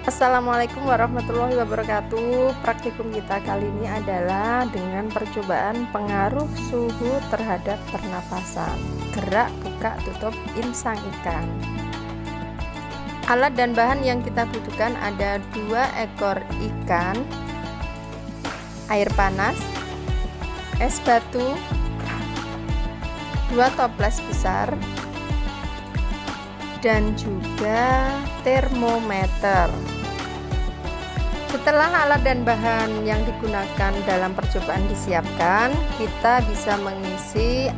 Assalamualaikum warahmatullahi wabarakatuh. Praktikum kita kali ini adalah dengan percobaan pengaruh suhu terhadap pernapasan. Gerak buka tutup insang ikan. Alat dan bahan yang kita butuhkan ada 2 ekor ikan, air panas, es batu, 2 toples besar, dan juga termometer. Setelah alat dan bahan yang digunakan dalam percobaan disiapkan, kita bisa mengisi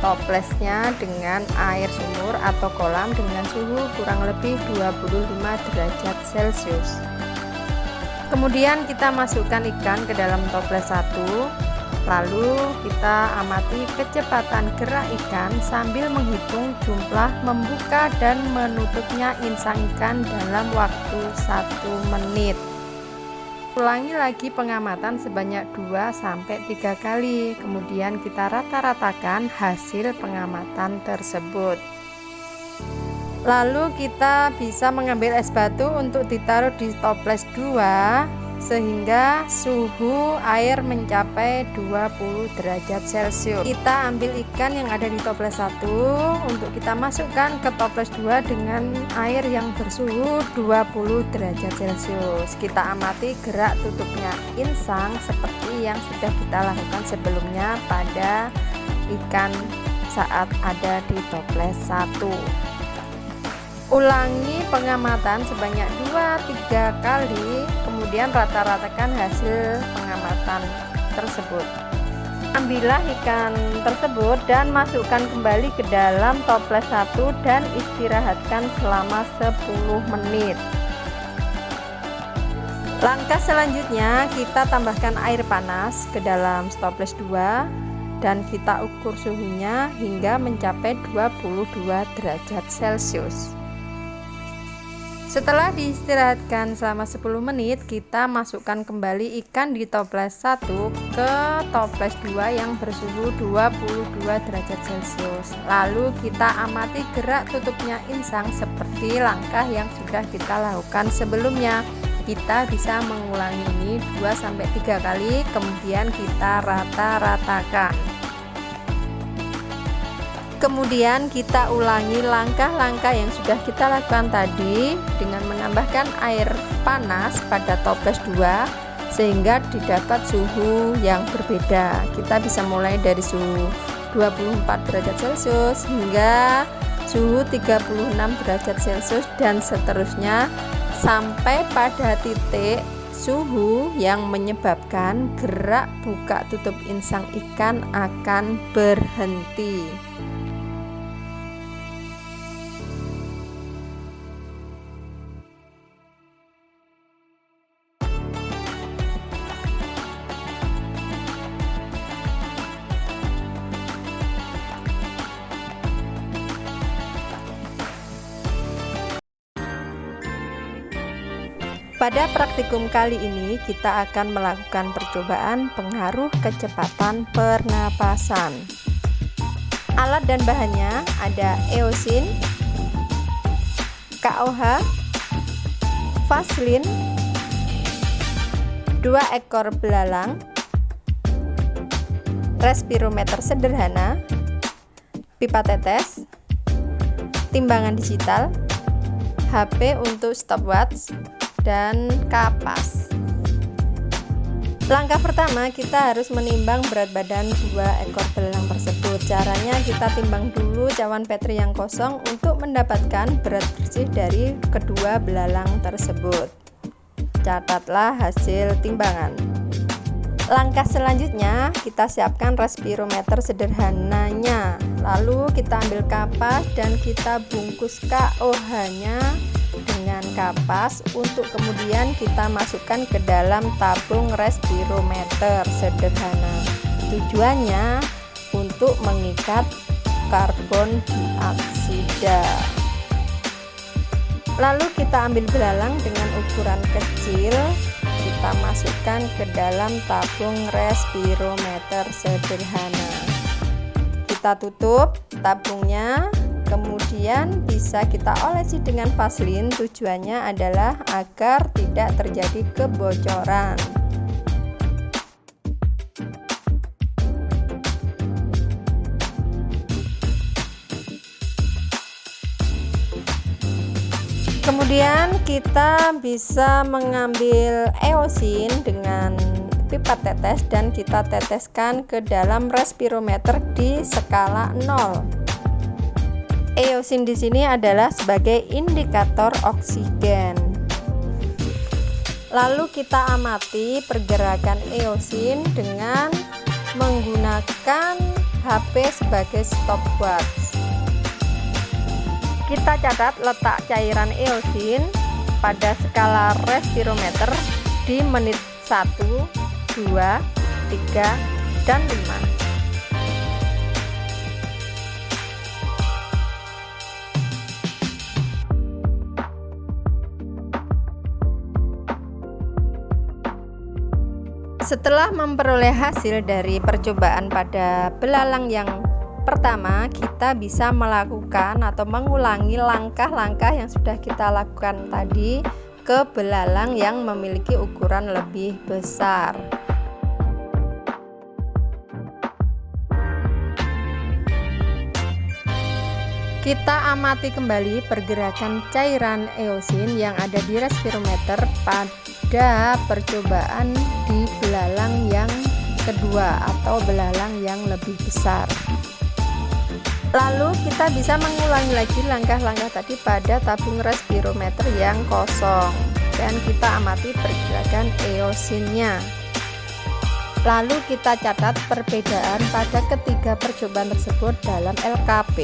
toplesnya dengan air sumur atau kolam dengan suhu kurang lebih 25 derajat Celcius. Kemudian kita masukkan ikan ke dalam toples 1, lalu kita amati kecepatan gerak ikan sambil menghitung jumlah membuka dan menutupnya insang ikan dalam waktu 1 menit. Ulangi lagi pengamatan sebanyak 2-3 kali, kemudian kita rata-ratakan hasil pengamatan tersebut. Lalu kita bisa mengambil es batu untuk ditaruh di toples 2 sehingga suhu air mencapai 20 derajat Celcius. Kita ambil ikan yang ada di toples 1 untuk kita masukkan ke toples 2 dengan air yang bersuhu 20 derajat Celcius. Kita amati gerak tutupnya insang seperti yang sudah kita lakukan sebelumnya pada ikan saat ada di toples 1. Ulangi pengamatan sebanyak 2-3 kali, kemudian rata-ratakan hasil pengamatan tersebut. Ambillah ikan tersebut dan masukkan kembali ke dalam toples 1 dan istirahatkan selama 10 menit. Langkah selanjutnya, kita tambahkan air panas ke dalam toples 2 dan kita ukur suhunya hingga mencapai 22 derajat Celcius. Setelah diistirahatkan selama 10 menit, kita masukkan kembali ikan di toples 1 ke toples 2 yang bersuhu 22 derajat Celcius. Lalu kita amati gerak tutupnya insang seperti langkah yang sudah kita lakukan sebelumnya. Kita bisa mengulangi ini 2-3 kali, kemudian kita rata-ratakan. Kemudian kita ulangi langkah-langkah yang sudah kita lakukan tadi dengan menambahkan air panas pada toples 2 sehingga didapat suhu yang berbeda. Kita bisa mulai dari suhu 24 derajat Celcius hingga suhu 36 derajat Celcius dan seterusnya sampai pada titik suhu yang menyebabkan gerak buka tutup insang ikan akan berhenti. Pada praktikum kali ini kita akan melakukan percobaan pengaruh kecepatan pernapasan. Alat dan bahannya ada eosin, KOH, vaselin, 2 ekor belalang, respirometer sederhana, pipa tetes, timbangan digital, HP untuk stopwatch, dan kapas. Langkah pertama, kita harus menimbang berat badan 2 ekor belalang tersebut. Caranya kita timbang dulu cawan petri yang kosong untuk mendapatkan berat bersih dari kedua belalang tersebut. Catatlah hasil timbangan. Langkah selanjutnya, kita siapkan respirometer sederhananya. Lalu kita ambil kapas dan kita bungkus KOH-nya dengan kapas untuk kemudian kita masukkan ke dalam tabung respirometer sederhana. Tujuannya untuk mengikat karbon dioksida. Lalu kita ambil belalang dengan ukuran kecil, kita masukkan ke dalam tabung respirometer sederhana. Kita tutup tabungnya Kemudian bisa kita olesi dengan Vaseline, tujuannya adalah agar tidak terjadi kebocoran. Kemudian kita bisa mengambil eosin dengan pipa tetes dan kita teteskan ke dalam respirometer di skala 0. Eosin di sini adalah sebagai indikator oksigen. Lalu kita amati pergerakan eosin dengan menggunakan HP sebagai stopwatch. Kita catat letak cairan eosin pada skala respirometer di menit 1, 2, 3, dan 5. Setelah memperoleh hasil dari percobaan pada belalang yang pertama, kita bisa melakukan atau mengulangi langkah-langkah yang sudah kita lakukan tadi ke belalang yang memiliki ukuran lebih besar. Kita amati kembali pergerakan cairan eosin yang ada di respirometer pada percobaan di belalang yang kedua atau belalang yang lebih besar. Lalu kita bisa mengulangi lagi langkah-langkah tadi pada tabung respirometer yang kosong dan kita amati pergerakan eosinnya. Lalu kita catat perbedaan pada ketiga percobaan tersebut dalam LKP.